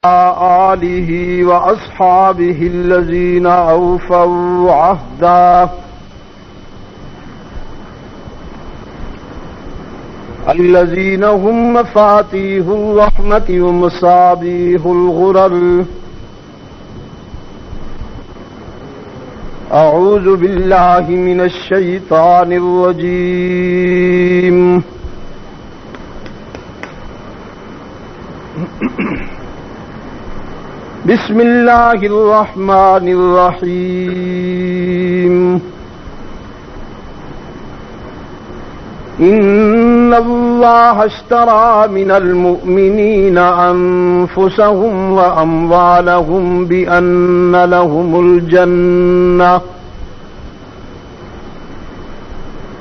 آلہ وأصحابہ الذین أوفوا عہدہ الذین هم مفاتیح الرحمة ومصابیح الغرر اعوذ باللہ من الشیطان الرجیم بسم اللہ الرحمن الرحیم ان اللہ اشترى من المؤمنین انفسهم واموالهم بان لهم الجنہ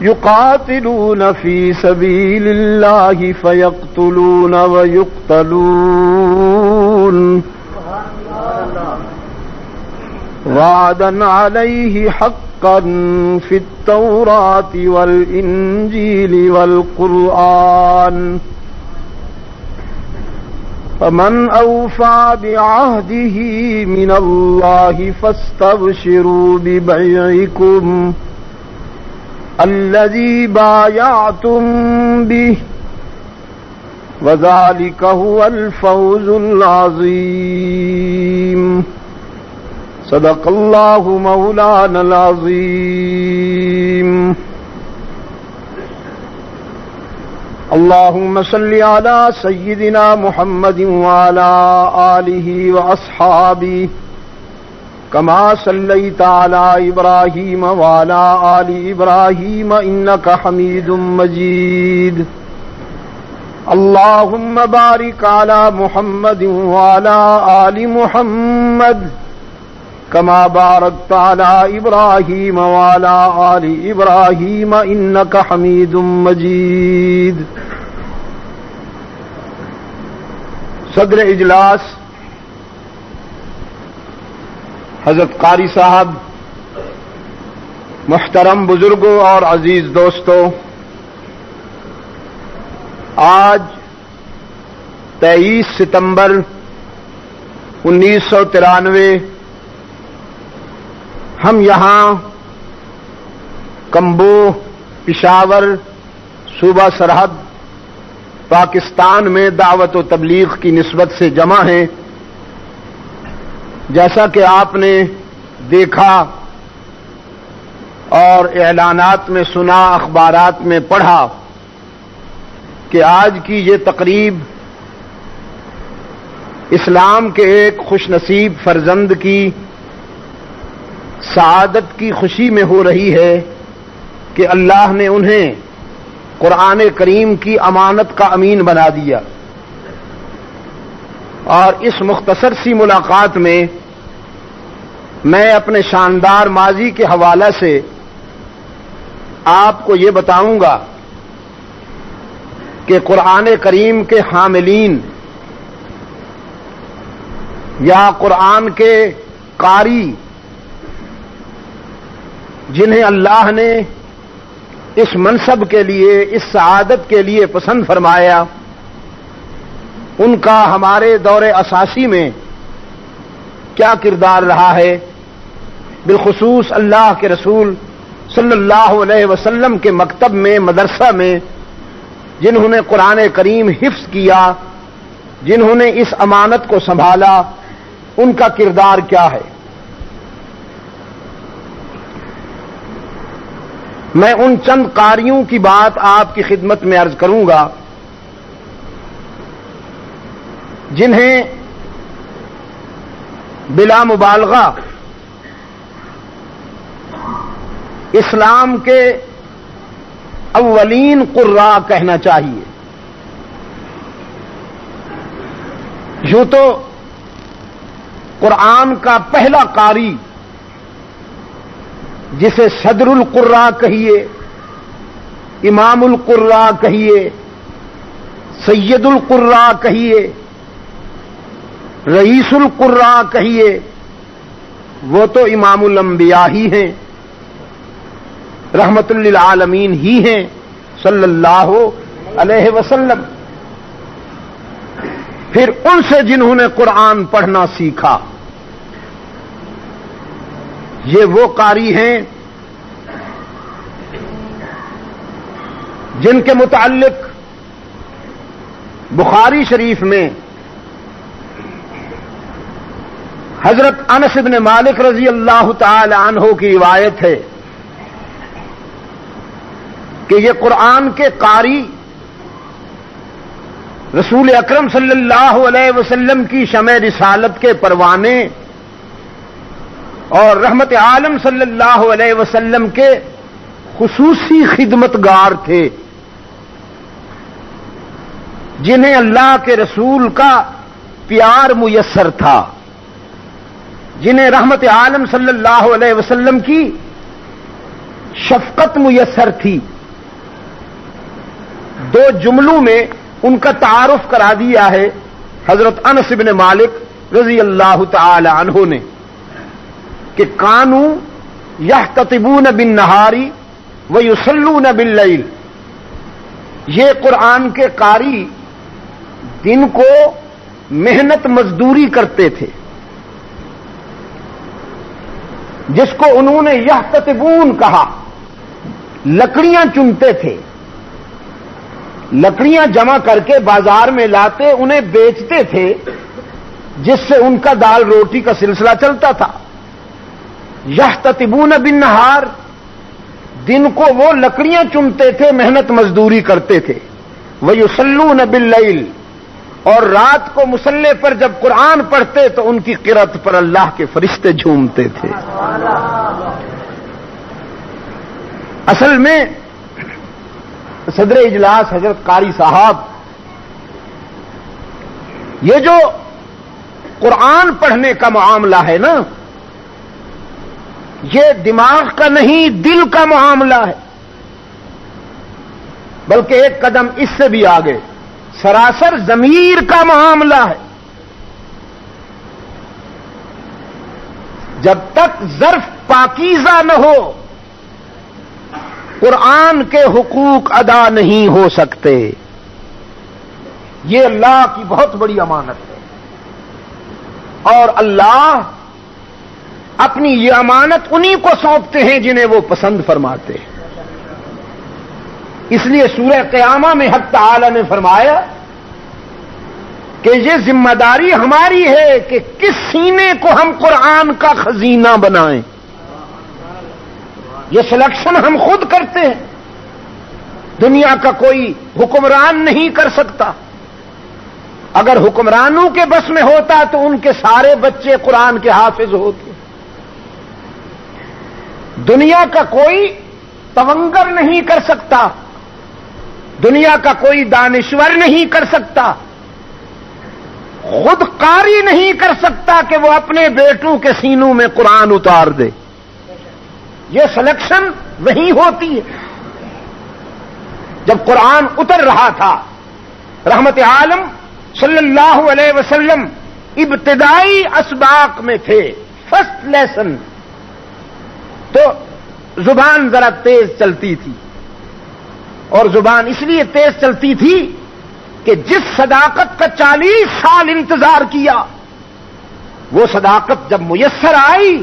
يقاتلون في سبيل الله فيقتلون ويقتلون وعدا عليه حقا في التوراة والإنجيل والقرآن فمن أوفى بعهده من الله فاستبشروا ببيعكم الذي بايعتم به وذلك هو الفوز العظيم صدق اللہ مولانا العظیم اللہم صل علی سیدنا محمد وعلی آلہ واصحابہ کما صلیت علی ابراہیم وعلی آل ابراہیم انک حمید مجید اللہم بارک علی محمد وعلی آل محمد کما بارکت علی ابراہیم وعلی آل ابراہیم انک حمید مجید صدر اجلاس حضرت قاری صاحب، محترم بزرگوں اور عزیز دوستوں، آج 23 ستمبر 1993 ہم یہاں کمبو پشاور صوبہ سرحد پاکستان میں دعوت و تبلیغ کی نسبت سے جمع ہیں۔ جیسا کہ آپ نے دیکھا اور اعلانات میں سنا، اخبارات میں پڑھا کہ آج کی یہ تقریب اسلام کے ایک خوش نصیب فرزند کی سعادت کی خوشی میں ہو رہی ہے کہ اللہ نے انہیں قرآن کریم کی امانت کا امین بنا دیا، اور اس مختصر سی ملاقات میں میں اپنے شاندار ماضی کے حوالے سے آپ کو یہ بتاؤں گا کہ قرآن کریم کے حاملین یا قرآن کے قاری جنہیں اللہ نے اس منصب کے لیے، اس سعادت کے لیے پسند فرمایا، ان کا ہمارے دور اساسی میں کیا کردار رہا ہے، بالخصوص اللہ کے رسول صلی اللہ علیہ وسلم کے مکتب میں، مدرسہ میں جنہوں نے قرآن کریم حفظ کیا، جنہوں نے اس امانت کو سنبھالا، ان کا کردار کیا ہے۔ میں ان چند قاریوں کی بات آپ کی خدمت میں عرض کروں گا جنہیں بلا مبالغہ اسلام کے اولین قراء کہنا چاہیے۔ یوں تو قرآن کا پہلا قاری جسے صدر القراء کہیے، امام القراء کہیے، سید القراء کہیے، رئیس القراء کہیے، وہ تو امام الانبیاء ہی ہیں، رحمت للعالمین ہی ہیں صلی اللہ علیہ وسلم۔ پھر ان سے جنہوں نے قرآن پڑھنا سیکھا. یہ وہ قاری ہیں جن کے متعلق بخاری شریف میں حضرت انس بن مالک رضی اللہ تعالی عنہ کی روایت ہے کہ یہ قرآن کے قاری رسول اکرم صلی اللہ علیہ وسلم کی شمع رسالت کے پروانے اور رحمت عالم صلی اللہ علیہ وسلم کے خصوصی خدمتگار تھے، جنہیں اللہ کے رسول کا پیار میسر تھا، جنہیں رحمت عالم صلی اللہ علیہ وسلم کی شفقت میسر تھی. دو جملوں میں ان کا تعارف کرا دیا ہے حضرت انس بن مالک رضی اللہ تعالی عنہ نے کہ کانوا یحتطبون بالنہار ویصلون باللیل. یہ قرآن کے قاری دن کو محنت مزدوری کرتے تھے، جس کو انہوں نے یحتطبون کہا. لکڑیاں چنتے تھے، لکڑیاں جمع کر کے بازار میں لاتے، انہیں بیچتے تھے، جس سے ان کا دال روٹی کا سلسلہ چلتا تھا. یحتطبون بالنہار، دن کو وہ لکڑیاں چنتے تھے، محنت مزدوری کرتے تھے. ویصلون باللیل، اور رات کو مصلے پر جب قرآن پڑھتے تو ان کی قرأت پر اللہ کے فرشتے جھومتے تھے. اصل میں صدر اجلاس حضرت قاری صاحب، یہ جو قرآن پڑھنے کا معاملہ ہے نا، یہ دماغ کا نہیں دل کا معاملہ ہے، بلکہ ایک قدم اس سے بھی آگے سراسر ضمیر کا معاملہ ہے. جب تک ظرف پاکیزہ نہ ہو قرآن کے حقوق ادا نہیں ہو سکتے. یہ اللہ کی بہت بڑی امانت ہے، اور اللہ اپنی یہ امانت انہی کو سونپتے ہیں جنہیں وہ پسند فرماتے ہیں. اس لیے سورہ قیامہ میں حق تعالی نے فرمایا کہ یہ ذمہ داری ہماری ہے کہ کس سینے کو ہم قرآن کا خزینہ بنائیں. یہ سلیکشن ہم خود کرتے ہیں، دنیا کا کوئی حکمران نہیں کر سکتا. اگر حکمرانوں کے بس میں ہوتا تو ان کے سارے بچے قرآن کے حافظ ہوتے. دنیا کا کوئی تونگر نہیں کر سکتا، دنیا کا کوئی دانشور نہیں کر سکتا، خود قاری نہیں کر سکتا کہ وہ اپنے بیٹوں کے سینوں میں قرآن اتار دے. یہ سلیکشن وہی ہوتی ہے. جب قرآن اتر رہا تھا، رحمت عالم صلی اللہ علیہ وسلم ابتدائی اسباق میں تھے، فرسٹ لیسن، تو زبان ذرا تیز چلتی تھی. اور زبان اس لیے تیز چلتی تھی کہ جس صداقت کا 40 سال انتظار کیا، وہ صداقت جب میسر آئی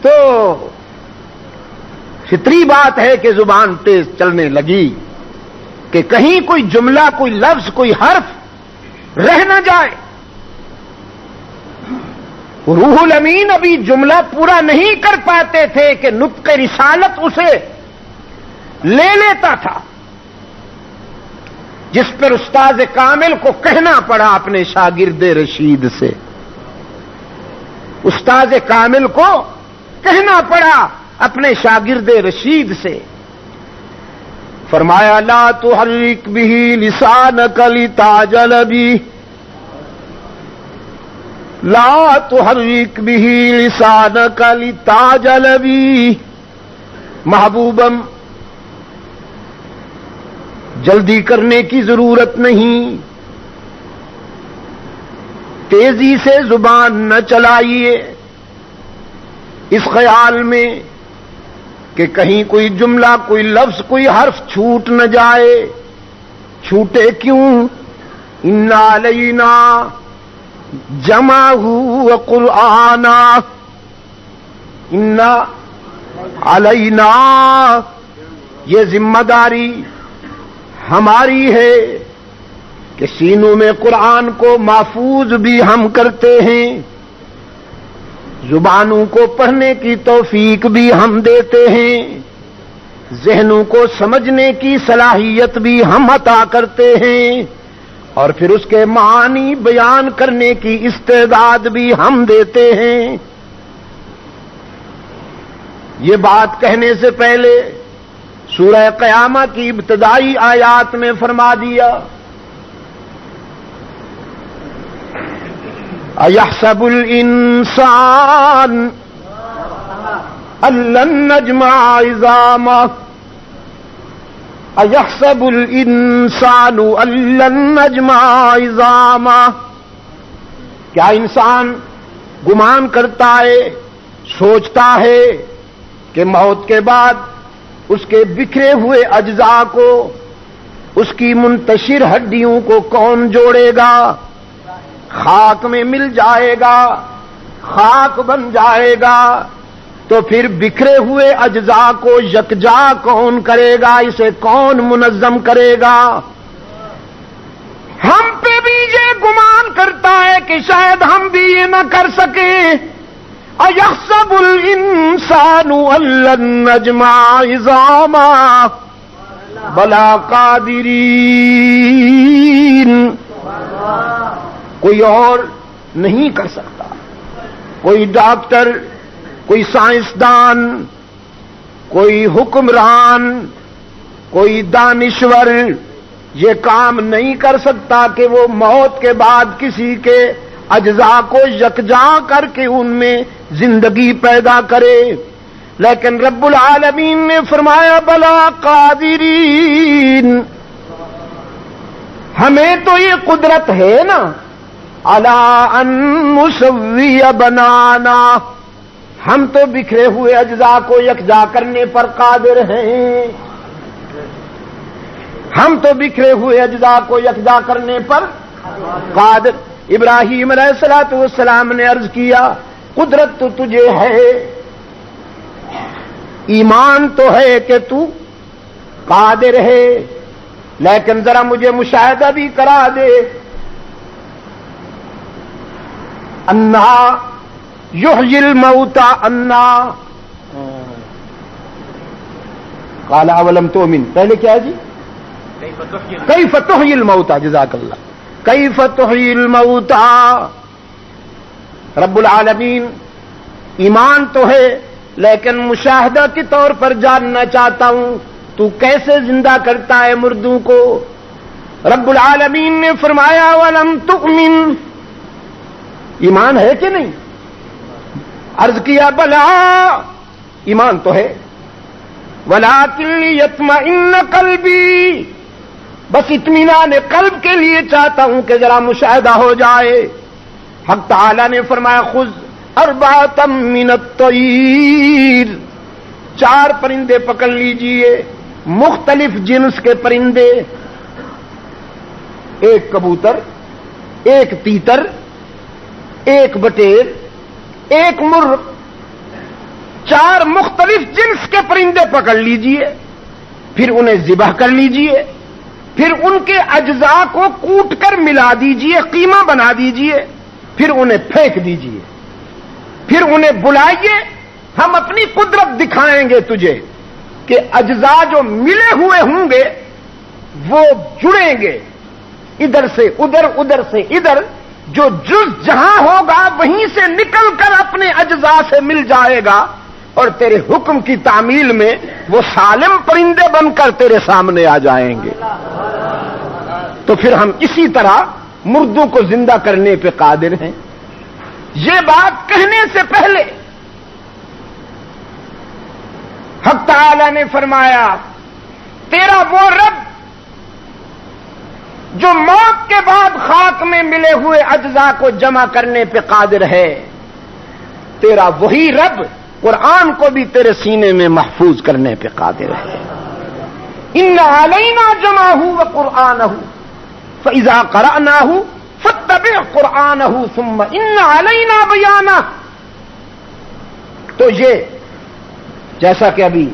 تو فطری بات ہے کہ زبان تیز چلنے لگی کہ کہیں کوئی جملہ، کوئی لفظ، کوئی حرف رہ نہ جائے. روح الامین ابھی جملہ پورا نہیں کر پاتے تھے کہ نطق رسالت اسے لے لیتا تھا، جس پر استاد کامل کو کہنا پڑا اپنے شاگرد رشید سے. استاد کامل کو کہنا پڑا اپنے شاگرد رشید سے. فرمایا لا تحرک به لسانک لتعجل به، لا تحرک به لسانک لتعجل به. محبوبم، جلدی کرنے کی ضرورت نہیں، تیزی سے زبان نہ چلائیے اس خیال میں کہ کہیں کوئی جملہ، کوئی لفظ، کوئی حرف چھوٹ نہ جائے. چھوٹے کیوں؟ ان علینا جمعہ و قرآنا، ان علینا یہ ذمہ داری ہماری ہے کہ سینوں میں قرآن کو محفوظ بھی ہم کرتے ہیں، زبانوں کو پڑھنے کی توفیق بھی ہم دیتے ہیں، ذہنوں کو سمجھنے کی صلاحیت بھی ہم عطا کرتے ہیں، اور پھر اس کے معانی بیان کرنے کی استعداد بھی ہم دیتے ہیں۔ یہ بات کہنے سے پہلے سورہ قیامہ کی ابتدائی آیات میں فرما دیا، اَيَحْسَبُ الْإِنسَانُ أَن لَّن نَّجْمَعَ عِظَامَهُ، اَيَحْسَبُ الْإِنسَانُ أَن لَّن نَّجْمَعَ عِظَامَهُ، کیا انسان گمان کرتا ہے، سوچتا ہے کہ موت کے بعد اس کے بکھرے ہوئے اجزاء کو، اس کی منتشر ہڈیوں کو کون جوڑے گا؟ خاک میں مل جائے گا، خاک بن جائے گا، تو پھر بکھرے ہوئے اجزاء کو یکجا کون کرے گا؟ اسے کون منظم کرے گا؟ ہم پہ بھی یہ گمان کرتا ہے کہ شاید ہم بھی یہ نہ کر سکیں۔ اَيَحْسَبُ الْإِنسَانُ أَن لَّن نَّجْمَعَ عِظَامَهُ بَلَىٰ قَادِرِينَ، کوئی اور نہیں کر سکتا، کوئی ڈاکٹر، کوئی سائنسدان، کوئی حکمران، کوئی دانشور یہ کام نہیں کر سکتا کہ وہ موت کے بعد کسی کے اجزاء کو یکجا کر کے ان میں زندگی پیدا کرے، لیکن رب العالمین نے فرمایا بلا قادرین، ہمیں تو یہ قدرت ہے نا، الا ان نسوی بنانا، ہم تو بکھرے ہوئے اجزاء کو یکجا کرنے پر قادر ہیں، ہم تو بکھرے ہوئے اجزاء کو یکجا کرنے پر قادر۔ ابراہیم علیہ الصلوۃ والسلام نے عرض کیا قدرت تو تجھے ہے، ایمان تو ہے کہ تو قادر ہے، لیکن ذرا مجھے مشاہدہ بھی کرا دے، انا یحیی الموتى انا قال اولم تؤمن، پہلے کیا ہے جی؟ کیف تحیی الموتى، جزاک اللہ، کیف تحیی الموتى۔ رب العالمین ایمان تو ہے لیکن مشاہدہ کے طور پر جاننا چاہتا ہوں تو کیسے زندہ کرتا ہے مردوں کو۔ رب العالمین نے فرمایا وَلَمْ تُؤْمِنْ، ایمان ہے کہ نہیں؟ عرض کیا بلا ایمان تو ہے، وَلَٰكِن لِيَطْمَئِنَّ قَلْبِي، بس اطمینان قلب کے لیے چاہتا ہوں کہ ذرا مشاہدہ ہو جائے۔ حق تعالی نے فرمایا خذ اربعۃ من الطیر، 4 پرندے پکڑ لیجئے، مختلف جنس کے پرندے، ایک کبوتر، ایک تیتر، ایک بٹیر، ایک مرغ، 4 مختلف جنس کے پرندے پکڑ لیجئے، پھر انہیں ذبح کر لیجئے، پھر ان کے اجزاء کو کوٹ کر ملا دیجئے، قیمہ بنا دیجئے، پھر انہیں پھینک دیجئے، پھر انہیں بلائیے، ہم اپنی قدرت دکھائیں گے تجھے کہ اجزاء جو ملے ہوئے ہوں گے وہ جڑیں گے، ادھر سے ادھر، ادھر سے ادھر، جو جز جہاں ہوگا وہیں سے نکل کر اپنے اجزاء سے مل جائے گا، اور تیرے حکم کی تعمیل میں وہ سالم پرندے بن کر تیرے سامنے آ جائیں گے۔ تو پھر ہم اسی طرح مردوں کو زندہ کرنے پہ قادر ہیں۔ یہ بات کہنے سے پہلے حق تعالی نے فرمایا تیرا وہ رب جو موت کے بعد خاک میں ملے ہوئے اجزاء کو جمع کرنے پہ قادر ہے، تیرا وہی رب قرآن کو بھی تیرے سینے میں محفوظ کرنے پہ قادر ہے۔ ان علینا جمعہ وقرآنہ فَإِذَا قَرَأْنَاهُ فَاتَّبِعْ قُرْآنَهُ ثُمَّ إِنَّ عَلَيْنَا بَيَانَهُ. تو یہ جیسا کہ ابھی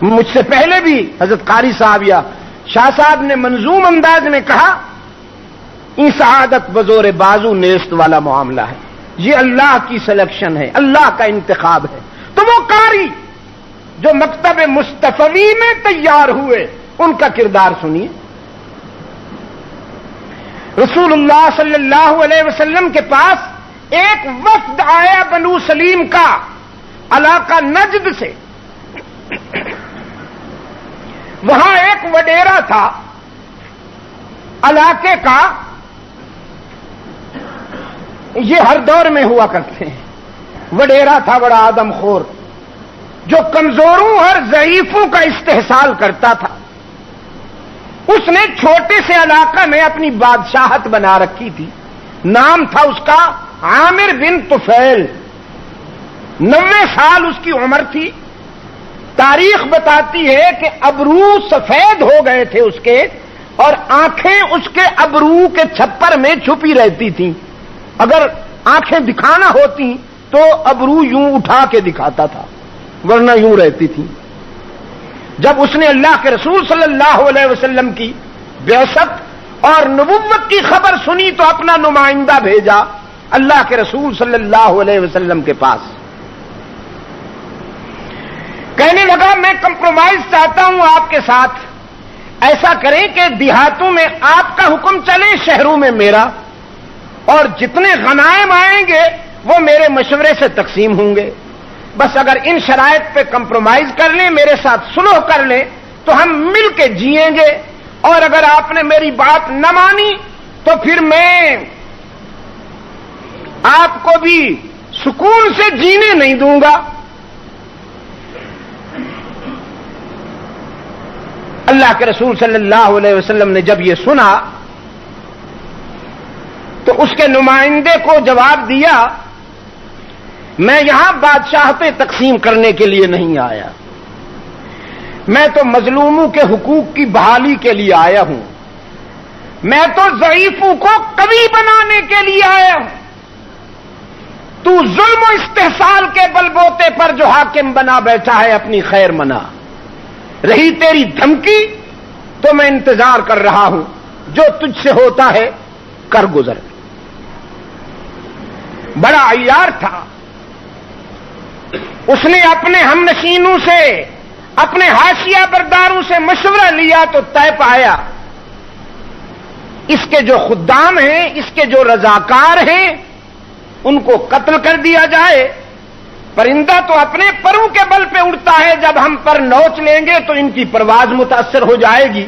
مجھ سے پہلے بھی حضرت قاری صاحب یا شاہ صاحب نے منظوم انداز میں کہا، این سعادت بزور بازو نیست والا معاملہ ہے. یہ اللہ کی سلیکشن ہے، اللہ کا انتخاب ہے. تو وہ قاری جو مکتب مصطفی میں تیار ہوئے ان کا کردار سنیے. رسول اللہ صلی اللہ علیہ وسلم کے پاس ایک وفد آیا بنو سلیم کا، علاقہ نجد سے. وہاں ایک وڈیرا تھا علاقے کا، یہ ہر دور میں ہوا کرتے ہیں. وڈیرا تھا بڑا آدم خور، جو کمزوروں اور ضعیفوں کا استحصال کرتا تھا. اس نے چھوٹے سے علاقہ میں اپنی بادشاہت بنا رکھی تھی. نام تھا اس کا عامر بن طفیل. 90 سال اس کی عمر تھی. تاریخ بتاتی ہے کہ ابرو سفید ہو گئے تھے اس کے، اور آنکھیں اس کے ابرو کے چھپر میں چھپی رہتی تھیں. اگر آنکھیں دکھانا ہوتی تو ابرو یوں اٹھا کے دکھاتا تھا، ورنہ یوں رہتی تھی. جب اس نے اللہ کے رسول صلی اللہ علیہ وسلم کی بعثت اور نبوت کی خبر سنی تو اپنا نمائندہ بھیجا اللہ کے رسول صلی اللہ علیہ وسلم کے پاس. کہنے لگا میں کمپرومائز چاہتا ہوں آپ کے ساتھ. ایسا کریں کہ دیہاتوں میں آپ کا حکم چلے، شہروں میں میرا، اور جتنے غنائم آئیں گے وہ میرے مشورے سے تقسیم ہوں گے. بس اگر ان شرائط پہ کمپرومائز کر لیں، میرے ساتھ سلوح کر لیں تو ہم مل کے جیئیں گے، اور اگر آپ نے میری بات نہ مانی تو پھر میں آپ کو بھی سکون سے جینے نہیں دوں گا. اللہ کے رسول صلی اللہ علیہ وسلم نے جب یہ سنا تو اس کے نمائندے کو جواب دیا، میں یہاں بادشاہتیں تقسیم کرنے کے لیے نہیں آیا، میں تو مظلوموں کے حقوق کی بحالی کے لیے آیا ہوں، میں تو ضعیفوں کو قوی بنانے کے لیے آیا ہوں. تو ظلم و استحصال کے بل بوتے پر جو حاکم بنا بیٹھا ہے اپنی خیر منا. رہی تیری دھمکی تو میں انتظار کر رہا ہوں، جو تجھ سے ہوتا ہے کر گزر. بڑا عیار تھا. اس نے اپنے ہم نشینوں سے، اپنے حاشیہ برداروں سے مشورہ لیا تو طے پایا اس کے جو خدام ہیں، اس کے جو رضاکار ہیں، ان کو قتل کر دیا جائے. پرندہ تو اپنے پروں کے بل پہ اڑتا ہے، جب ہم پر نوچ لیں گے تو ان کی پرواز متاثر ہو جائے گی.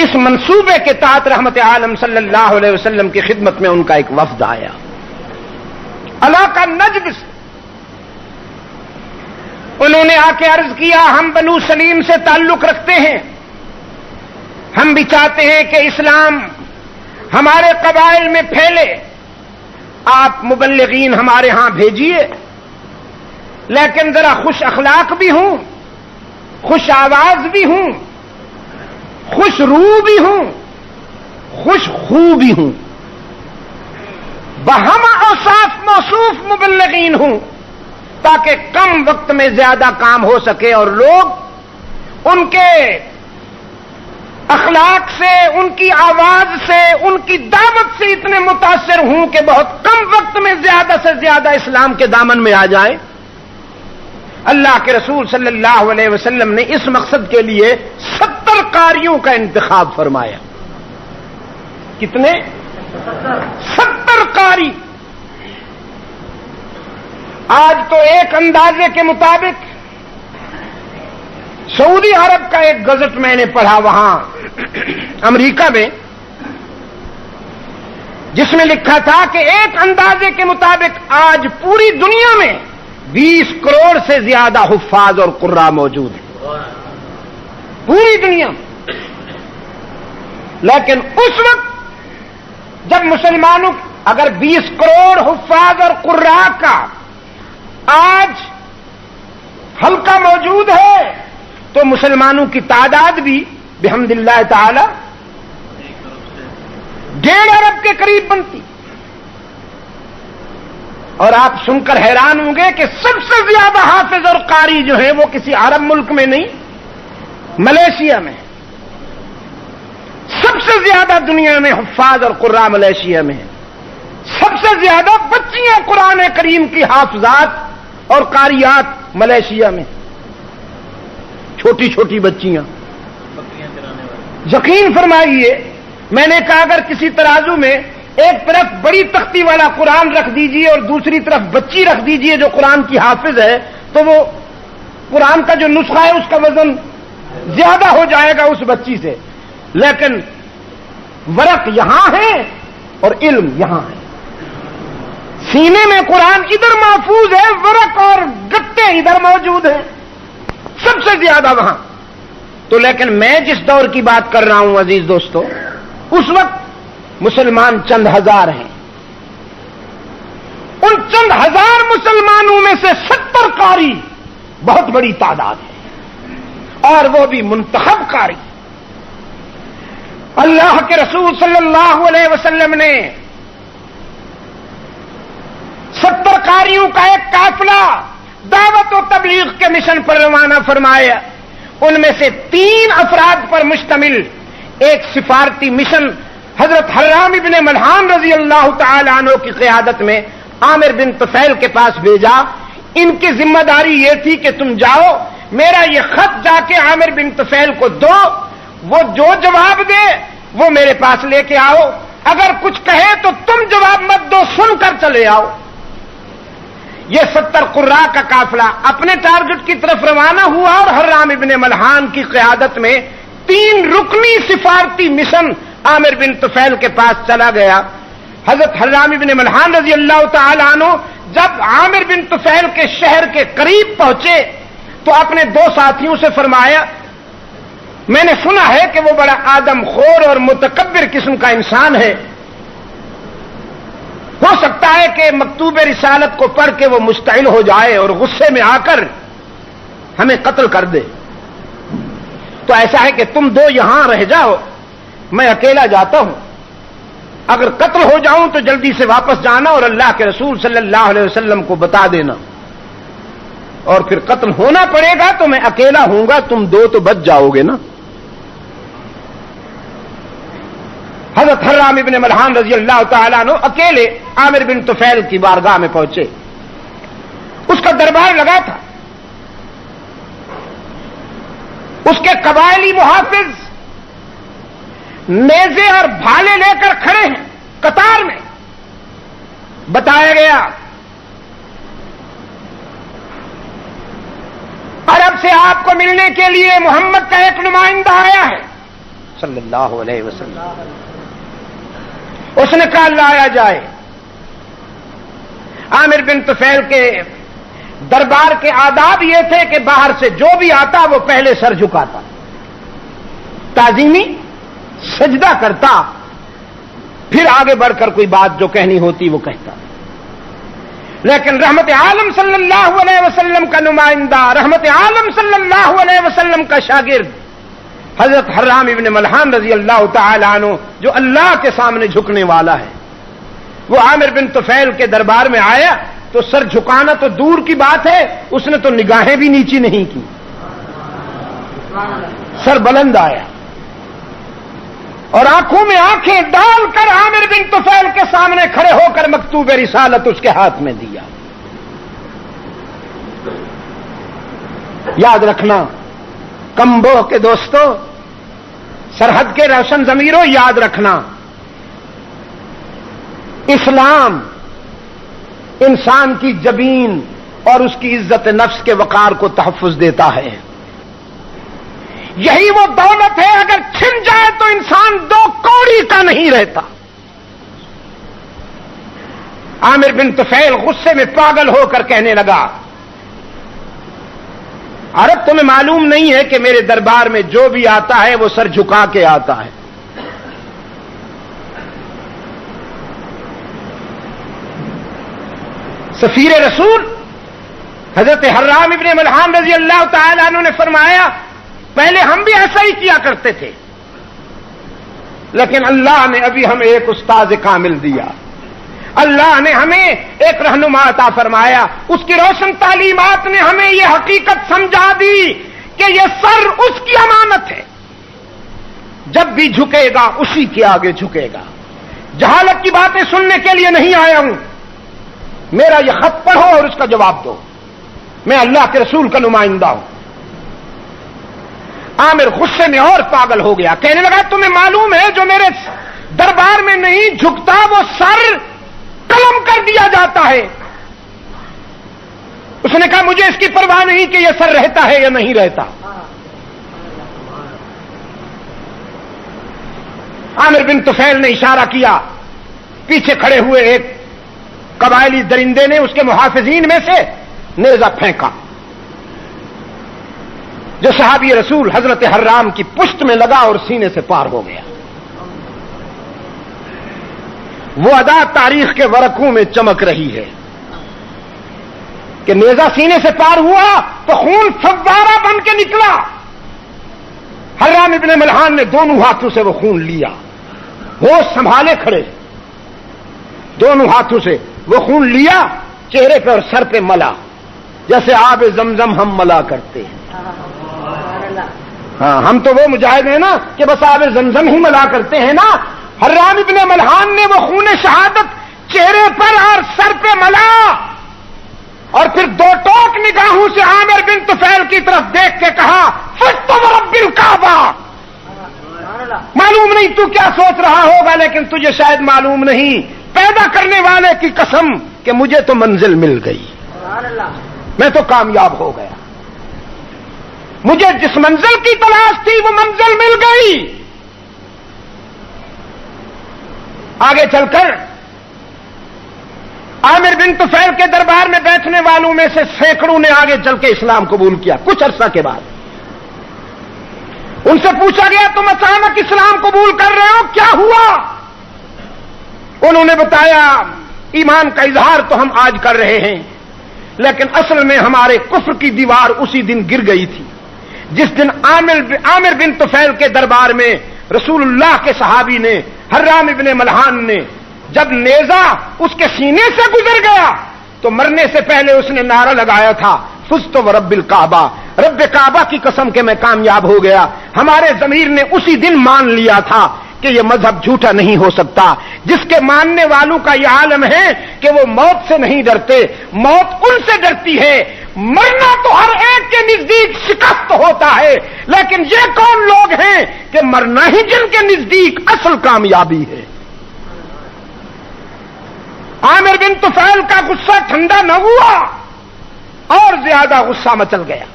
اس منصوبے کے تحت رحمت عالم صلی اللہ علیہ وسلم کی خدمت میں ان کا ایک وفد آیا علاقہ نجد سے. انہوں نے آ کے عرض کیا، ہم بنو سلیم سے تعلق رکھتے ہیں، ہم بھی چاہتے ہیں کہ اسلام ہمارے قبائل میں پھیلے، آپ مبلغین ہمارے ہاں بھیجیے، لیکن ذرا خوش اخلاق بھی ہوں، خوش آواز بھی ہوں، خوش روح بھی ہوں، خوش خو بھی ہوں، بہم اوصاف موصوف مبلغین ہوں، تاکہ کم وقت میں زیادہ کام ہو سکے اور لوگ ان کے اخلاق سے، ان کی آواز سے، ان کی دعوت سے اتنے متاثر ہوں کہ بہت کم وقت میں زیادہ سے زیادہ اسلام کے دامن میں آ جائیں. اللہ کے رسول صلی اللہ علیہ وسلم نے اس مقصد کے لیے 70 قاریوں کا انتخاب فرمایا. کتنے؟ 70 قاری. آج تو ایک اندازے کے مطابق سعودی عرب کا ایک گزٹ میں نے پڑھا وہاں امریکہ میں، جس میں لکھا تھا کہ ایک اندازے کے مطابق آج پوری دنیا میں 20 کروڑ سے زیادہ حفاظ اور قراء موجود ہیں، پوری دنیا میں. لیکن اس وقت جب مسلمانوں، اگر 20 کروڑ حفاظ اور قراء کا آج حلقہ موجود ہے تو مسلمانوں کی تعداد بھی بحمد اللہ تعالی 1.5 ارب کے قریب بنتی. اور آپ سن کر حیران ہوں گے کہ سب سے زیادہ حافظ اور قاری جو ہیں وہ کسی عرب ملک میں نہیں، ملیشیا میں. سب سے زیادہ دنیا میں حفاظ اور قراء ملیشیا میں ہیں. سب سے زیادہ بچیاں قرآن کریم کی حافظات اور قاریات ملیشیا میں، چھوٹی چھوٹی بچیاں. یقین فرمائیے، میں نے کہا اگر کسی ترازو میں ایک طرف بڑی تختی والا قرآن رکھ دیجئے اور دوسری طرف بچی رکھ دیجئے جو قرآن کی حافظ ہے، تو وہ قرآن کا جو نسخہ ہے اس کا وزن زیادہ ہو جائے گا اس بچی سے. لیکن ورق یہاں ہے اور علم یہاں ہے. سینے میں قرآن ادھر محفوظ ہے، ورق اور گتے ادھر موجود ہیں، سب سے زیادہ وہاں. تو لیکن میں جس دور کی بات کر رہا ہوں عزیز دوستو، اس وقت مسلمان چند ہزار ہیں. ان چند ہزار مسلمانوں میں سے 70 قاری بہت بڑی تعداد ہے، اور وہ بھی منتخب قاری. اللہ کے رسول صلی اللہ علیہ وسلم نے 70 قاریوں کا ایک قافلہ دعوت و تبلیغ کے مشن پر روانہ فرمایا. ان میں سے 3 افراد پر مشتمل ایک سفارتی مشن حضرت حرام ابن ملحان رضی اللہ تعالی عنہ کی قیادت میں عامر بن طفیل کے پاس بھیجا. ان کی ذمہ داری یہ تھی کہ تم جاؤ، میرا یہ خط جا کے عامر بن طفیل کو دو، وہ جو جواب دے وہ میرے پاس لے کے آؤ، اگر کچھ کہے تو تم جواب مت دو، سن کر چلے آؤ. یہ 70 قراء کا قافلہ اپنے ٹارگٹ کی طرف روانہ ہوا اور حرام ابن ملحان کی قیادت میں 3 رکنی سفارتی مشن عامر بن طفیل کے پاس چلا گیا. حضرت حرام ابن ملحان رضی اللہ تعالی عنہ جب عامر بن طفیل کے شہر کے قریب پہنچے تو اپنے 2 ساتھیوں سے فرمایا، میں نے سنا ہے کہ وہ بڑا آدم خور اور متکبر قسم کا انسان ہے، ہو سکتا ہے کہ مکتوب رسالت کو پڑھ کے وہ مشتعل ہو جائے اور غصے میں آ کر ہمیں قتل کر دے. تو ایسا ہے کہ تم 2 یہاں رہ جاؤ، میں اکیلا جاتا ہوں. اگر قتل ہو جاؤں تو جلدی سے واپس جانا اور اللہ کے رسول صلی اللہ علیہ وسلم کو بتا دینا، اور پھر قتل ہونا پڑے گا تو میں اکیلا ہوں گا، تم 2 تو بچ جاؤ گے نا. حضرت حرام ابن ملحان رضی اللہ تعالیٰ عنہ اکیلے عامر بن طفیل کی بارگاہ میں پہنچے. اس کا دربار لگا تھا، اس کے قبائلی محافظ نیزے اور بھالے لے کر کھڑے ہیں قطار میں. بتایا گیا عرب سے آپ کو ملنے کے لیے محمد کا ایک نمائندہ آیا ہے صلی اللہ علیہ وسلم. اس نے کہا لایا جائے. عامر بن طفیل کے دربار کے آداب یہ تھے کہ باہر سے جو بھی آتا وہ پہلے سر جھکاتا، تعظیمی سجدہ کرتا، پھر آگے بڑھ کر کوئی بات جو کہنی ہوتی وہ کہتا. لیکن رحمت عالم صلی اللہ علیہ وسلم کا نمائندہ، رحمت عالم صلی اللہ علیہ وسلم کا شاگرد حضرت حرام ابن ملحان رضی اللہ تعالی عنہ جو اللہ کے سامنے جھکنے والا ہے، وہ عامر بن طفیل کے دربار میں آیا تو سر جھکانا تو دور کی بات ہے، اس نے تو نگاہیں بھی نیچی نہیں کی، سر بلند آیا اور آنکھوں میں آنکھیں ڈال کر عامر بن طفیل کے سامنے کھڑے ہو کر مکتوب رسالت اس کے ہاتھ میں دیا. یاد رکھنا کمبو کے دوستو، سرحد کے روشن ضمیروں، یاد رکھنا اسلام انسان کی جبین اور اس کی عزت نفس کے وقار کو تحفظ دیتا ہے. یہی وہ دولت ہے اگر چھن جائے تو انسان 2 کوڑی کا نہیں رہتا. عامر بن طفیل غصے میں پاگل ہو کر کہنے لگا، عرب تمہیں معلوم نہیں ہے کہ میرے دربار میں جو بھی آتا ہے وہ سر جھکا کے آتا ہے. سفیر رسول حضرت حرام ابن ملحان رضی اللہ تعالی عنہ نے فرمایا پہلے ہم بھی ایسا ہی کیا کرتے تھے، لیکن اللہ نے ابھی ہمیں ایک استاد کامل دیا، اللہ نے ہمیں ایک رہنما عطا فرمایا، اس کی روشن تعلیمات نے ہمیں یہ حقیقت سمجھا دی کہ یہ سر اس کی امانت ہے، جب بھی جھکے گا اسی کے آگے جھکے گا۔ جہالت کی باتیں سننے کے لیے نہیں آیا ہوں، میرا یہ خط پڑھو اور اس کا جواب دو، میں اللہ کے رسول کا نمائندہ ہوں۔ عامر غصے میں اور پاگل ہو گیا، کہنے لگا تمہیں معلوم ہے جو میرے دربار میں نہیں جھکتا وہ سر قلم کر دیا جاتا ہے۔ اس نے کہا مجھے اس کی پرواہ نہیں کہ یہ سر رہتا ہے یا نہیں رہتا۔ عامر بن طفیل نے اشارہ کیا، پیچھے کھڑے ہوئے ایک قبائلی درندے نے اس کے محافظین میں سے نیزہ پھینکا، جو صحابی رسول حضرت حرام کی پشت میں لگا اور سینے سے پار ہو گیا۔ وہ ادا تاریخ کے ورقوں میں چمک رہی ہے کہ نیزہ سینے سے پار ہوا تو خون فوارہ بن کے نکلا۔ حرام ابن ملحان نے دونوں ہاتھوں سے وہ خون لیا، ہوش سنبھالے کھڑے، دونوں ہاتھوں سے وہ خون لیا، چہرے پہ اور سر پہ ملا، جیسے آب زمزم ہم ملا کرتے ہیں۔ ہاں ہم تو وہ مجاہد ہیں نا کہ بس آب زمزم ہی ملا کرتے ہیں نا۔ حرام ابن ملحان نے وہ خون شہادت چہرے پر اور سر پہ ملا، اور پھر دو ٹوک نگاہوں سے عامر بن طفیل کی طرف دیکھ کے کہا فزت ورب الکعبہ۔ معلوم نہیں تو کیا سوچ رہا ہوگا، لیکن تجھے شاید معلوم نہیں، پیدا کرنے والے کی قسم کہ مجھے تو منزل مل گئی، میں تو کامیاب ہو گیا، مجھے جس منزل کی تلاش تھی وہ منزل مل گئی۔ آگے چل کر عامر بن طفیل کے دربار میں بیٹھنے والوں میں سے سینکڑوں نے آگے چل کے اسلام قبول کیا۔ کچھ عرصہ کے بعد ان سے پوچھا گیا تم اچانک اسلام قبول کر رہے ہو، کیا ہوا؟ انہوں نے بتایا ایمان کا اظہار تو ہم آج کر رہے ہیں، لیکن اصل میں ہمارے کفر کی دیوار اسی دن گر گئی تھی جس دن عامر بن طفیل کے دربار میں رسول اللہ کے صحابی نے حرام ابن ملحان نے جب نیزہ اس کے سینے سے گزر گیا تو مرنے سے پہلے اس نے نعرہ لگایا تھا فزت ورب الکعبہ، رب کعبہ کی قسم کہ میں کامیاب ہو گیا۔ ہمارے ضمیر نے اسی دن مان لیا تھا کہ یہ مذہب جھوٹا نہیں ہو سکتا، جس کے ماننے والوں کا یہ عالم ہے کہ وہ موت سے نہیں ڈرتے، موت ان سے ڈرتی ہے۔ مرنا تو ہر ایک کے نزدیک شکست ہوتا ہے، لیکن یہ کون لوگ ہیں کہ مرنا ہی جن کے نزدیک اصل کامیابی ہے۔ عامر بن طفیل کا غصہ ٹھنڈا نہ ہوا، اور زیادہ غصہ مچل گیا۔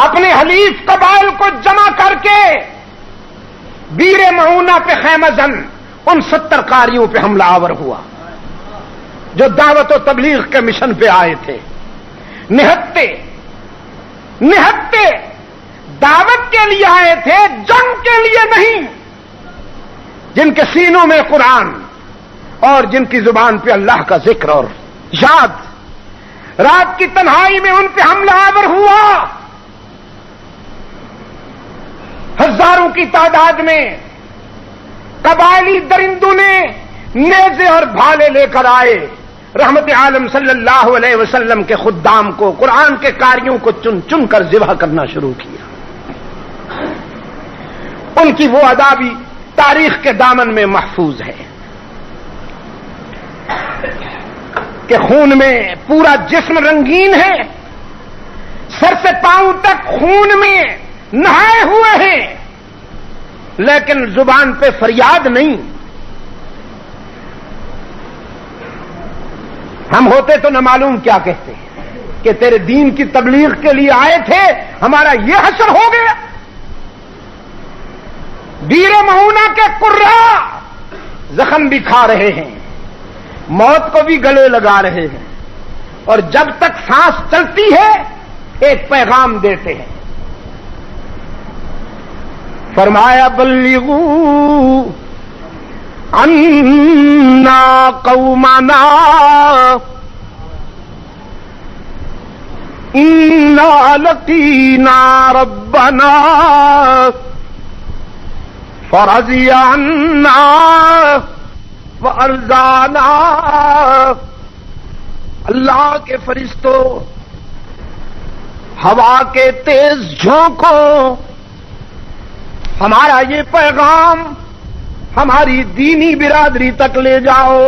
اپنے حلیف قبائل کو جمع کر کے بیر معونہ پہ خیمہ زن ان 70 قاریوں پہ حملہ آور ہوا جو دعوت و تبلیغ کے مشن پہ آئے تھے۔ نہتے دعوت کے لیے آئے تھے، جنگ کے لیے نہیں، جن کے سینوں میں قرآن اور جن کی زبان پہ اللہ کا ذکر اور یاد۔ رات کی تنہائی میں ان پہ حملہ آور ہوا، ہزاروں کی تعداد میں قبائلی درندوں نے نیزے اور بھالے لے کر آئے، رحمت عالم صلی اللہ علیہ وسلم کے خدام کو، قرآن کے قاریوں کو چن چن کر ذبح کرنا شروع کیا۔ ان کی وہ ادا بھی تاریخ کے دامن میں محفوظ ہے کہ خون میں پورا جسم رنگین ہے، سر سے پاؤں تک خون میں نہائے ہوئے ہیں، لیکن زبان پہ فریاد نہیں۔ ہم ہوتے تو نہ معلوم کیا کہتے کہ تیرے دین کی تبلیغ کے لیے آئے تھے، ہمارا یہ حشر ہو گیا۔ بیر معونہ کے قرہ زخم بھی کھا رہے ہیں، موت کو بھی گلے لگا رہے ہیں، اور جب تک سانس چلتی ہے ایک پیغام دیتے ہیں۔ فرمایا بلغوا عنا قومنا ان انا لقینا ربنا فرضی عنا وارضانا. اللہ کے فرشتوں، ہوا کے تیز جھونکوں، ہمارا یہ پیغام ہماری دینی برادری تک لے جاؤ،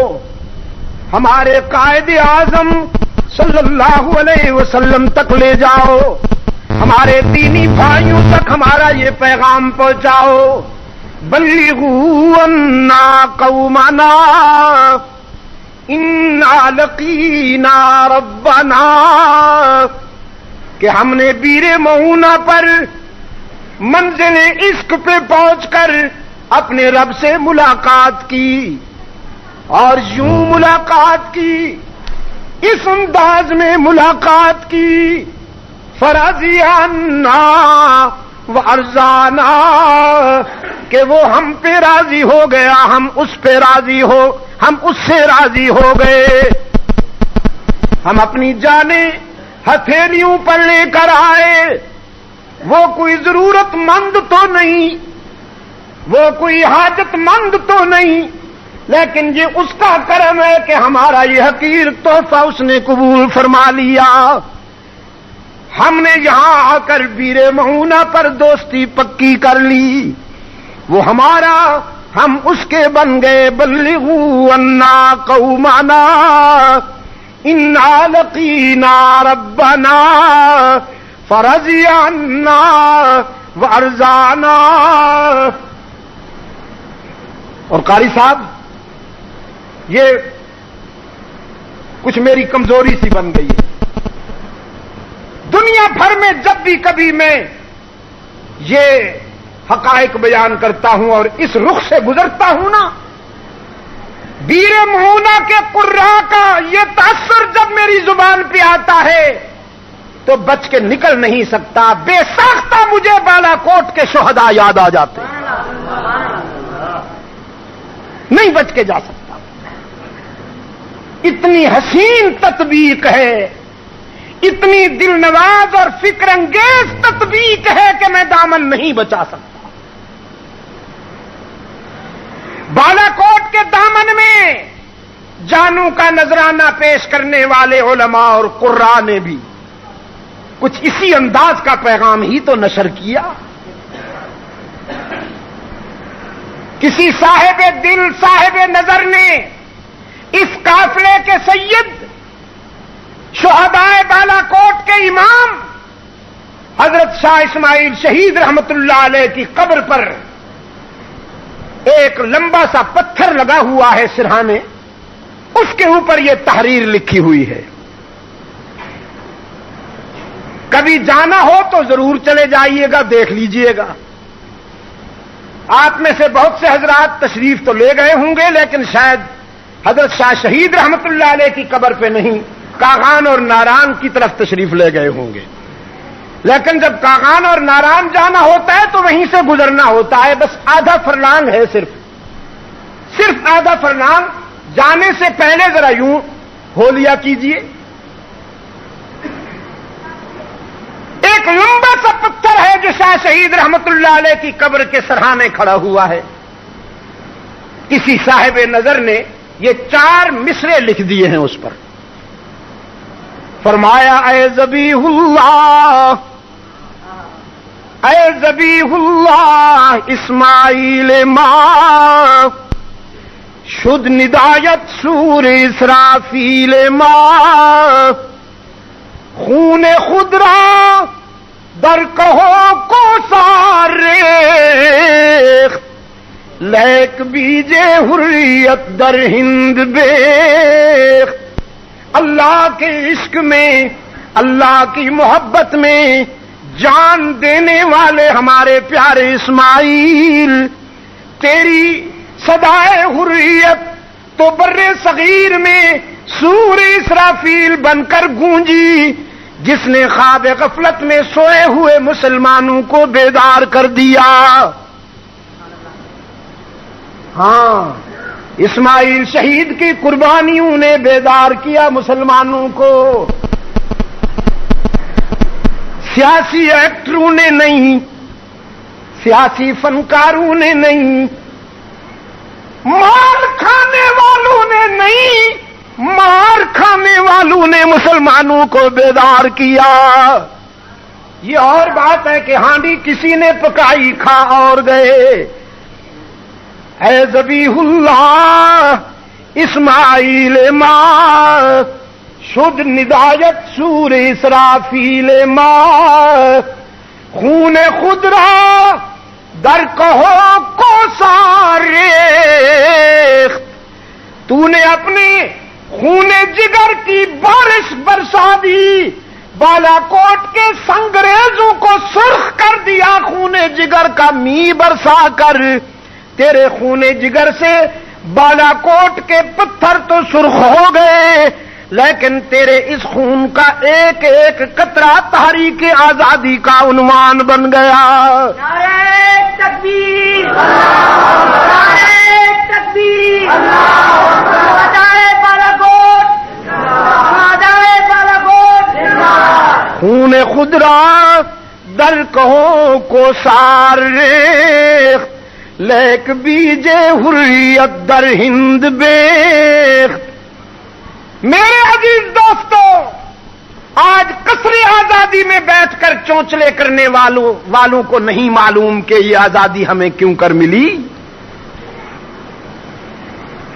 ہمارے قائد اعظم صلی اللہ علیہ وسلم تک لے جاؤ، ہمارے دینی بھائیوں تک ہمارا یہ پیغام پہنچاؤ. بلغوا عنا قومنا انا لقینا ربنا، کہ ہم نے بیر معونہ پر منزل عشق پہ پہنچ کر اپنے رب سے ملاقات کی، اور یوں ملاقات کی، اس انداز میں ملاقات کی، فرضی عنا وارضانا، کہ وہ ہم پہ راضی ہو گیا، ہم اس پہ راضی ہو، ہم اس سے راضی ہو گئے. ہم اپنی جانیں ہتھیلیوں پر لے کر آئے، وہ کوئی ضرورت مند تو نہیں، وہ کوئی حاجت مند تو نہیں، لیکن یہ اس کا کرم ہے کہ ہمارا یہ حقیر تحفہ اس نے قبول فرما لیا. ہم نے یہاں آ کر بیر معونہ پر دوستی پکی کر لی، وہ ہمارا، ہم اس کے بن گئے. بلغوا عنا قومنا انا لقینا ربنا فرضی عنا وارضانا. اور قاری صاحب، یہ کچھ میری کمزوری سی بن گئی ہے. دنیا بھر میں جب بھی کبھی میں یہ حقائق بیان کرتا ہوں اور اس رخ سے گزرتا ہوں نا، بیر معونہ کے قراء کا یہ تاثر جب میری زبان پہ آتا ہے تو بچ کے نکل نہیں سکتا. بے ساختہ مجھے بالا کوٹ کے شہداء یاد آ جاتے ہیں، نہیں بچ کے جا سکتا. اتنی حسین تطبیق ہے، اتنی دل نواز اور فکر انگیز تطبیق ہے کہ میں دامن نہیں بچا سکتا. بالا کوٹ کے دامن میں جانوں کا نذرانہ پیش کرنے والے علماء اور قراء نے بھی کچھ اسی انداز کا پیغام ہی تو نشر کیا. کسی صاحب دل، صاحب نظر نے اس قافلے کے سید، شہداء بالا کوٹ کے امام حضرت شاہ اسماعیل شہید رحمت اللہ علیہ کی قبر پر ایک لمبا سا پتھر لگا ہوا ہے سرہانے، اس کے اوپر یہ تحریر لکھی ہوئی ہے. کبھی جانا ہو تو ضرور چلے جائیے گا، دیکھ لیجئے گا. آپ میں سے بہت سے حضرات تشریف تو لے گئے ہوں گے، لیکن شاید حضرت شاہ شہید رحمت اللہ علیہ کی قبر پہ نہیں، کاغان اور ناران کی طرف تشریف لے گئے ہوں گے. لیکن جب کاغان اور ناران جانا ہوتا ہے تو وہیں سے گزرنا ہوتا ہے. بس آدھا فرلانگ ہے، صرف آدھا فرلانگ. جانے سے پہلے ذرا یوں ہو لیا کیجئے. ایک لمبا سا پتھر ہے جو شاہ شہید رحمت اللہ علیہ کی قبر کے سرہانے کھڑا ہوا ہے. کسی صاحب نظر نے یہ 4 مصرے لکھ دیے ہیں اس پر. فرمایا اے ذبیح اللہ، اے ذبیح اللہ اسماعیل ماں، شد ندایت سور اسرافیل ماں، خون خود را در کہو کو ساریخت، لیک بیجے حریت در ہند بیخت. اللہ کے عشق میں، اللہ کی محبت میں جان دینے والے ہمارے پیارے اسماعیل، تیری صدائے حریت تو بر صغیر میں سور اسرافیل بن کر گونجی، جس نے خواب غفلت میں سوئے ہوئے مسلمانوں کو بیدار کر دیا. ہاں، اسماعیل شہید کی قربانیوں نے بیدار کیا مسلمانوں کو. سیاسی ایکٹروں نے نہیں، سیاسی فنکاروں نے نہیں، مال کھانے والوں نے نہیں، مار کھانے والوں نے مسلمانوں کو بیدار کیا۔ یہ اور بات ہے کہ ہانڈی کسی نے پکائی کھا اور گئے۔ اے ذبیح اللہ اسماعیل ماں، شد ندایت سور اسرافیل ماں، خون خود را در کہو کو ساریخت، تو نے اپنے خون جگر کی بارش برسا دی، بالا کوٹ کے سنگریزوں کو سرخ کر دیا خون جگر کا می برسا کر۔ تیرے خون جگر سے بالا کوٹ کے پتھر تو سرخ ہو گئے، لیکن تیرے اس خون کا ایک ایک قطرہ تحریک آزادی کا عنوان بن گیا۔ نعرہ تکبیر، نعرہ تکبیر، شہدائے بالا کوٹ، شہدائے بالا کوٹ، خون خود را در کہو کو سار ریخت، لیک بیجے حریت در ہند بیخت۔ میرے عزیز دوستو، آج قصر آزادی میں بیٹھ کر چونچلے کرنے والوں کو نہیں معلوم کہ یہ آزادی ہمیں کیوں کر ملی۔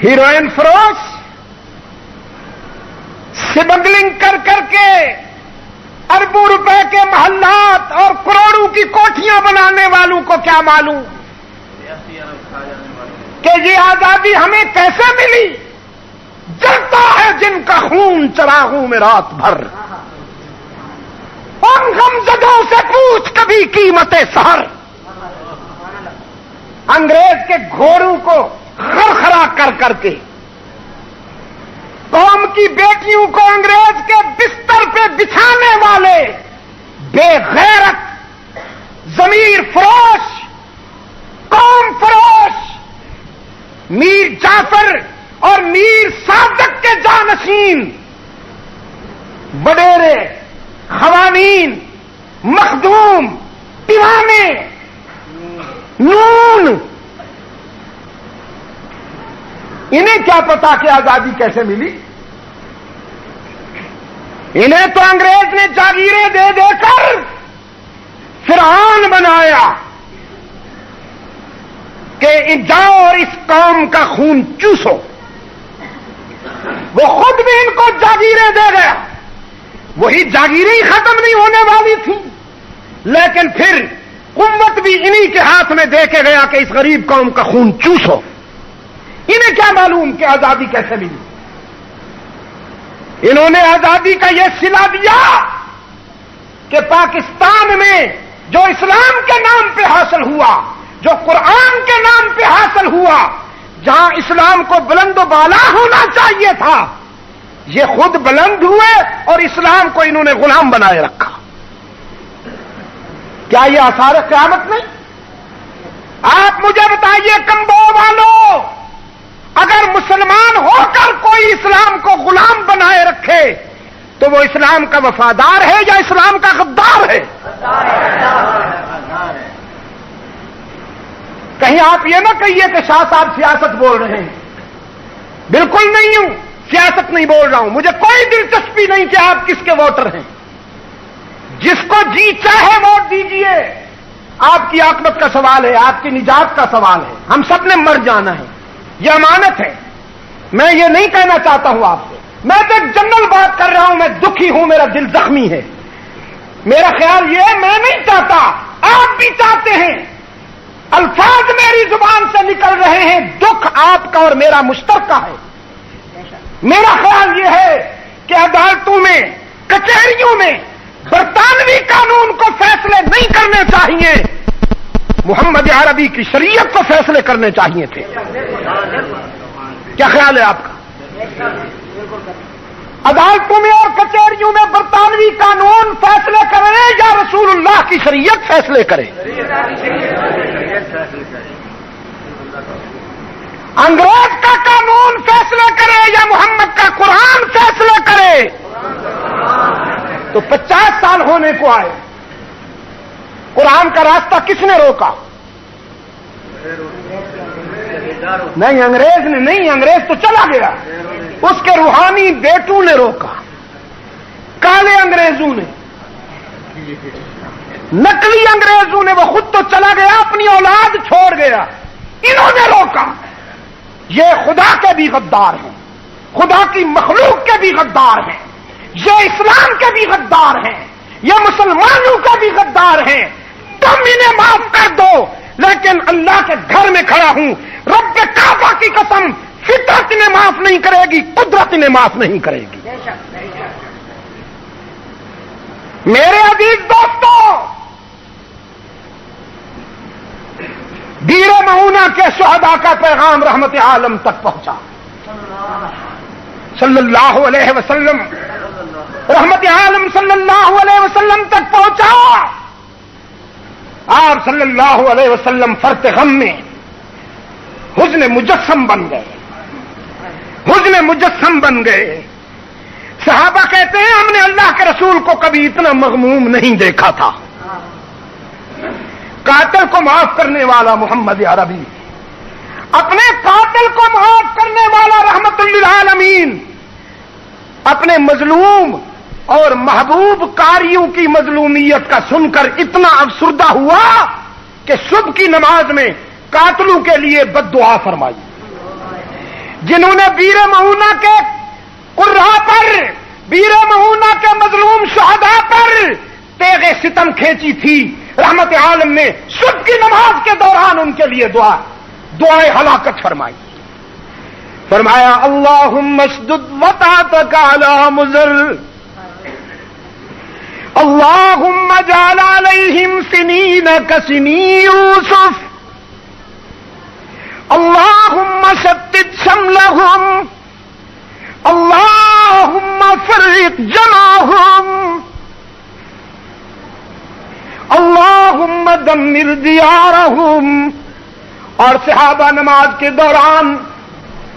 ہیروئن فروش سمگلنگ کر کر کے اربوں روپے کے محلات اور کروڑوں کی کوٹھیاں بنانے والوں کو کیا معلوم کہ یہ آزادی ہمیں کیسے ملی۔ جلتا ہے جن کا خون چراغوں میں رات بھر، ان غمزدوں سے پوچھ کبھی قیمت سحر۔ انگریز کے گھوڑوں کو خرخرا کر کر کے قوم کی بیٹیوں کو انگریز کے بستر پہ بچھانے والے بے غیرت ضمیر فروش، قوم فروش میر جعفر اور میر صادق کے جانشین وڈیرے، خوانین، مخدوم، دیوانے، نون، انہیں کیا پتا کہ آزادی کیسے ملی؟ انہیں تو انگریز نے جاگیریں دے دے کر فرعون بنایا کہ جاؤ اور اس قوم کا خون چوسو۔ وہ خود بھی ان کو جاگیریں دے گیا، وہی جاگیریں ختم نہیں ہونے والی تھیں، لیکن پھر قوت بھی انہی کے ہاتھ میں دے کے گیا کہ اس غریب قوم کا خون چوسو۔ انہیں کیا معلوم کہ آزادی کیسے ملی؟ انہوں نے آزادی کا یہ صلہ دیا کہ پاکستان میں جو اسلام کے نام پہ حاصل ہوا، جو قرآن کے نام پہ حاصل ہوا، جہاں اسلام کو بلند و بالا ہونا چاہیے تھا، یہ خود بلند ہوئے اور اسلام کو انہوں نے غلام بنائے رکھا۔ کیا یہ آثار قیامت نہیں؟ آپ مجھے بتائیے کمبو والوں، اگر مسلمان ہو کر کوئی اسلام کو غلام بنائے رکھے تو وہ اسلام کا وفادار ہے یا اسلام کا غدار ہے؟ کہیں آپ یہ نہ کہیے کہ شاہ صاحب سیاست بول رہے ہیں۔ بالکل نہیں ہوں، سیاست نہیں بول رہا ہوں، مجھے کوئی دلچسپی نہیں کہ آپ کس کے ووٹر ہیں۔ جس کو جی چاہے ووٹ دیجئے، آپ کی عاقبت کا سوال ہے، آپ کی نجات کا سوال ہے، ہم سب نے مر جانا ہے، یہ امانت ہے۔ میں یہ نہیں کہنا چاہتا ہوں آپ سے، میں تو ایک جنرل بات کر رہا ہوں، میں دکھی ہوں، میرا دل زخمی ہے۔ میرا خیال یہ ہے، میں نہیں چاہتا، آپ بھی چاہتے ہیں، الفاظ میری زبان سے نکل رہے ہیں، دکھ آپ کا اور میرا مشترکہ ہے۔ میرا خیال یہ ہے کہ عدالتوں میں، کچہریوں میں برطانوی قانون کو فیصلے نہیں کرنے چاہیے، محمد عربی کی شریعت کو فیصلے کرنے چاہیے تھے۔ کیا خیال ہے آپ کا؟ عدالتوں میں اور کچہریوں میں برطانوی قانون فیصلے کرے یا رسول اللہ کی شریعت فیصلے کرے؟ انگریز کا قانون فیصلے کرے یا محمد کا قرآن فیصلے کرے؟ تو 50 سال ہونے کو آئے، قرآن کا راستہ کس نے روکا؟ نہیں انگریز نے نہیں، انگریز تو چلا گیا، اس کے روحانی بیٹوں نے روکا، کالے انگریزوں نے، نقلی انگریزوں نے، وہ خود تو چلا گیا، اپنی اولاد چھوڑ گیا، انہوں نے روکا۔ یہ خدا کے بھی غدار ہیں، خدا کی مخلوق کے بھی غدار ہیں، یہ اسلام کے بھی غدار ہیں، یہ مسلمانوں کے بھی غدار ہیں۔ تم انہیں معاف کر دو، لیکن اللہ کے گھر میں کھڑا ہوں، رب کعبہ کی قسم، فطرت انہیں معاف نہیں کرے گی، قدرت انہیں معاف نہیں کرے گی۔ میرے عزیز دوستو، بیر معونہ کے شہداء کا پیغام رحمت عالم تک پہنچا، صلی اللہ علیہ وسلم، رحمت عالم صلی اللہ علیہ وسلم تک پہنچا۔ آپ صلی اللہ علیہ وسلم فرط غم میں حزن مجسم بن گئے، حزن مجسم بن گئے۔ صحابہ کہتے ہیں ہم نے اللہ کے رسول کو کبھی اتنا مغموم نہیں دیکھا تھا۔ قاتل کو معاف کرنے والا محمد عربی، اپنے قاتل کو معاف کرنے والا رحمت للعالمین، اپنے مظلوم اور محبوب قاریوں کی مظلومیت کا سن کر اتنا افسردہ ہوا کہ صبح کی نماز میں قاتلوں کے لیے بد دعا فرمائی۔ جنہوں نے بیر معونہ کے قرہ پر، بیر معونہ کے مظلوم شہداء پر تیغ ستم کھینچی تھی، رحمت عالم نے صبح کی نماز کے دوران ان کے لیے دعائے ہلاکت فرمائی۔ فرمایا اللہم اشدد وطأتک علی مضر، اللہم اجعل علیہم سنین کسنی یوسف، اللہم شتت شملہم، اللہم فرق جمعہم، اللہم دمر دیارہم۔ اور صحابہ نماز کے دوران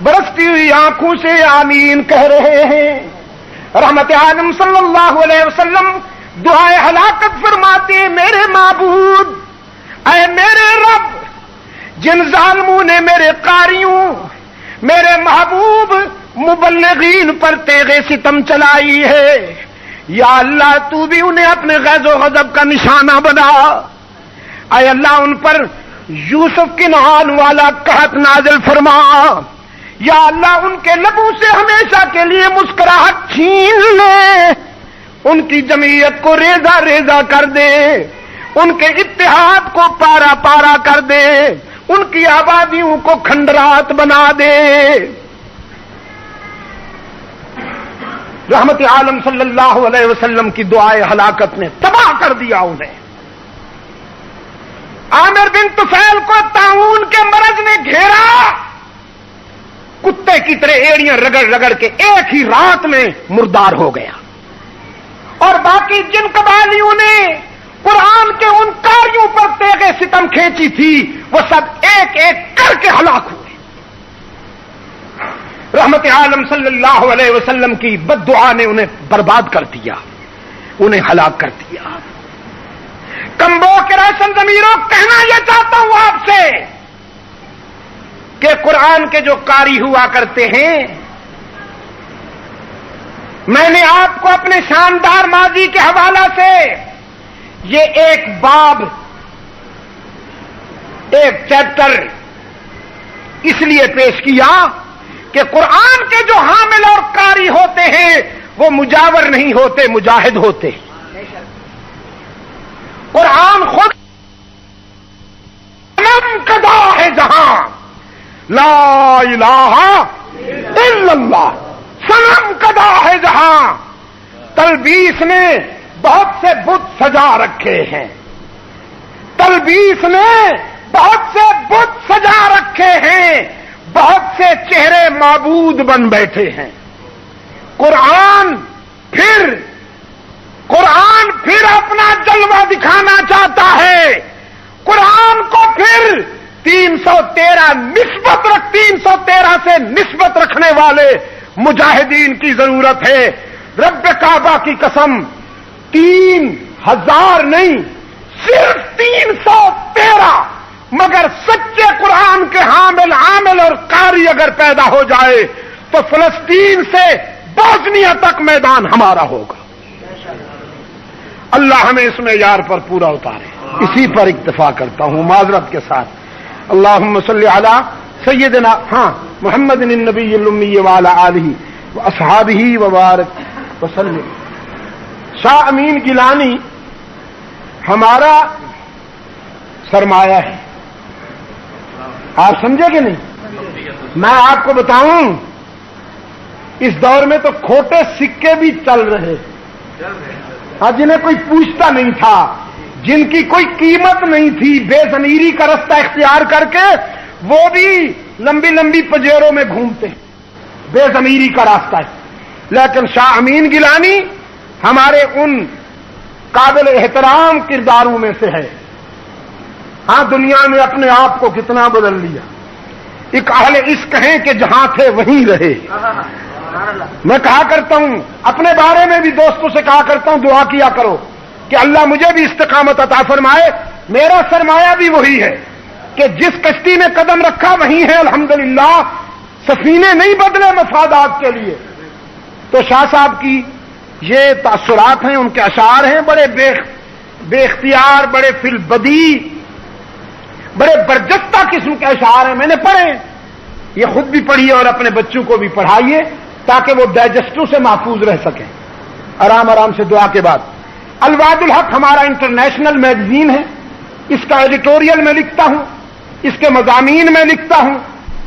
برستی ہوئی آنکھوں سے آمین کہہ رہے ہیں۔ رحمت عالم صلی اللہ علیہ وسلم دعائے ہلاکت فرماتے ہیں، میرے معبود، اے میرے رب، جن ظالموں نے میرے قاریوں، میرے محبوب مبلغین پر تیغ ستم چلائی ہے، یا اللہ تو بھی انہیں اپنے غیظ و غضب کا نشانہ بنا۔ اے اللہ ان پر یوسف کی نہال والا قحط نازل فرما، یا اللہ ان کے لبوں سے ہمیشہ کے لیے مسکراہٹ چھین لے، ان کی جمعیت کو ریزہ ریزہ کر دے، ان کے اتحاد کو پارا پارا کر دے، ان کی آبادیوں کو کھنڈرات بنا دے۔ رحمت عالم صلی اللہ علیہ وسلم کی دعائے ہلاکت نے تباہ کر دیا انہیں۔ عامر بن طفیل کو طاعون کے مرض نے گھیرا، کتے کی طرح ایڑیاں رگڑ رگڑ کے ایک ہی رات میں مردار ہو گیا، اور باقی جن قبائلیوں نے قرآن کے ان کاریوں پر تیغ ستم کھینچی تھی وہ سب ایک ایک کر کے ہلاک ہوئے۔ رحمت عالم صلی اللہ علیہ وسلم کی بد دعا نے انہیں برباد کر دیا، انہیں ہلاک کر دیا۔ کمبو کے روشن ضمیروں، کہنا یہ چاہتا ہوں آپ سے کہ قرآن کے جو قاری ہوا کرتے ہیں، میں نے آپ کو اپنے شاندار ماضی کے حوالہ سے یہ ایک باب، ایک چیپٹر اس لیے پیش کیا کہ قرآن کے جو حامل اور قاری ہوتے ہیں وہ مجاور نہیں ہوتے، مجاہد ہوتے۔ قرآن خود علم کدا ہے جہاں لا الہ الا اللہ، صنم کدا ہے جہاں، تلبیس نے بہت سے بت سجا رکھے ہیں، تلبیس نے بہت سے بت سجا رکھے ہیں، بہت سے چہرے معبود بن بیٹھے ہیں۔ قرآن پھر اپنا جلوہ دکھانا چاہتا ہے، قرآن کو پھر 313 سے نسبت رکھنے والے مجاہدین کی ضرورت ہے۔ رب کعبہ کی قسم 3000 نہیں صرف 313 مگر سچے قرآن کے حامل عامل اور قاری اگر پیدا ہو جائے تو فلسطین سے بوسنیا تک میدان ہمارا ہوگا. اللہ ہمیں اس معیار پر پورا اتارے. اسی پر اکتفا کرتا ہوں معذرت کے ساتھ. اللہم صلی علی سیدنا محمد النبی الامی وعلی آلہ واصحابہ وبارک وسلم. شاہ امین گیلانی ہمارا سرمایہ ہے. آپ سمجھے کہ نہیں؟ میں آپ کو بتاؤں اس دور میں تو کھوٹے سکے بھی چل رہے جنہیں کوئی پوچھتا نہیں تھا, جن کی کوئی قیمت نہیں تھی, بے ضمیری کا رستہ اختیار کر کے وہ بھی لمبی لمبی پجیروں میں گھومتے ہیں. بے ضمیری کا راستہ ہے. لیکن شاہ امین گیلانی ہمارے ان قابل احترام کرداروں میں سے ہے. دنیا نے اپنے آپ کو کتنا بدل لیا. ایک اہل عشق ہیں کہ جہاں تھے وہیں رہے. میں کہا کرتا ہوں, اپنے بارے میں بھی دوستوں سے کہا کرتا ہوں, دعا کیا کرو کہ اللہ مجھے بھی استقامت عطا فرمائے. میرا سرمایہ بھی وہی ہے کہ جس کشتی میں قدم رکھا وہیں ہے الحمدللہ. سفینے نہیں بدلے مفادات کے لیے. تو شاہ صاحب کی یہ تاثرات ہیں, ان کے اشعار ہیں, بڑے بے اختیار, بڑے فی البدی, بڑے برجستہ قسم کے اشعار ہیں. میں نے پڑھے, یہ خود بھی پڑھیے اور اپنے بچوں کو بھی پڑھائیے تاکہ وہ ڈائجسٹو سے محفوظ رہ سکیں آرام آرام سے دعا کے بعد. الواد الحق ہمارا انٹرنیشنل میگزین ہے. اس کا ایڈیٹوریل میں لکھتا ہوں, اس کے مضامین میں لکھتا ہوں.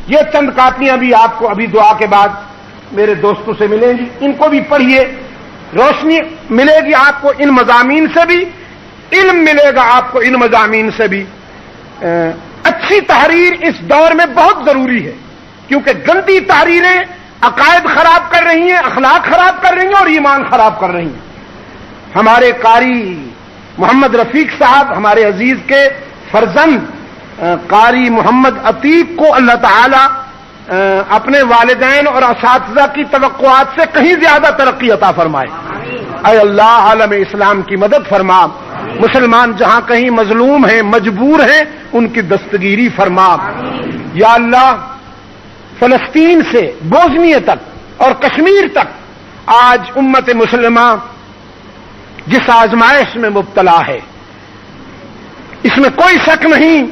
یہ چند کاپیاں بھی آپ کو ابھی دعا کے بعد میرے دوستوں سے ملیں گی, ان کو بھی پڑھیے. روشنی ملے گی آپ کو ان مضامین سے بھی, علم ملے گا آپ کو ان مضامین سے بھی. اچھی تحریر اس دور میں بہت ضروری ہے کیونکہ گندی تحریریں عقائد خراب کر رہی ہیں, اخلاق خراب کر رہی ہیں اور ایمان خراب کر رہی ہیں. ہمارے قاری محمد رفیق صاحب, ہمارے عزیز کے فرزند قاری محمد عتیق کو اللہ تعالی اپنے والدین اور اساتذہ کی توقعات سے کہیں زیادہ ترقی عطا فرمائے. اے اللہ عالم اسلام کی مدد فرما. مسلمان جہاں کہیں مظلوم ہیں, مجبور ہیں, ان کی دستگیری فرما. یا اللہ فلسطین سے بوسنیا تک اور کشمیر تک آج امت مسلمہ جس آزمائش میں مبتلا ہے, اس میں کوئی شک نہیں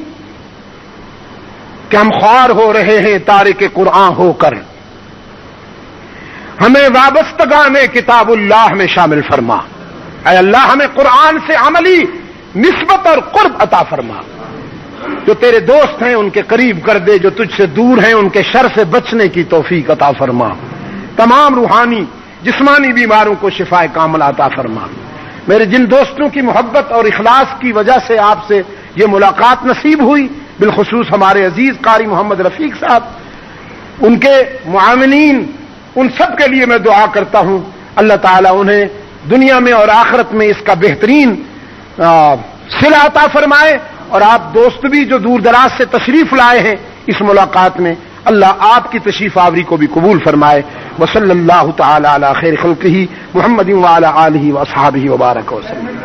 کہ ہم خوار ہو رہے ہیں تارک قرآن ہو کر. ہمیں وابستگان کتاب اللہ میں شامل فرما. اے اللہ ہمیں قرآن سے عملی نسبت اور قرب عطا فرما. جو تیرے دوست ہیں ان کے قریب کر دے, جو تجھ سے دور ہیں ان کے شر سے بچنے کی توفیق عطا فرما. تمام روحانی جسمانی بیماروں کو شفا کاملہ عطا فرما. میرے جن دوستوں کی محبت اور اخلاص کی وجہ سے آپ سے یہ ملاقات نصیب ہوئی, بالخصوص ہمارے عزیز قاری محمد رفیق صاحب, ان کے معاونین, ان سب کے لیے میں دعا کرتا ہوں اللہ تعالیٰ انہیں دنیا میں اور آخرت میں اس کا بہترین صلہ عطا فرمائے. اور آپ دوست بھی جو دور دراز سے تشریف لائے ہیں اس ملاقات میں, اللہ آپ کی تشریف آوری کو بھی قبول فرمائے. وصلی اللہ تعالی علی خیر خلقہ محمد وعلی آلہ واصحابہ وبارک وسلم.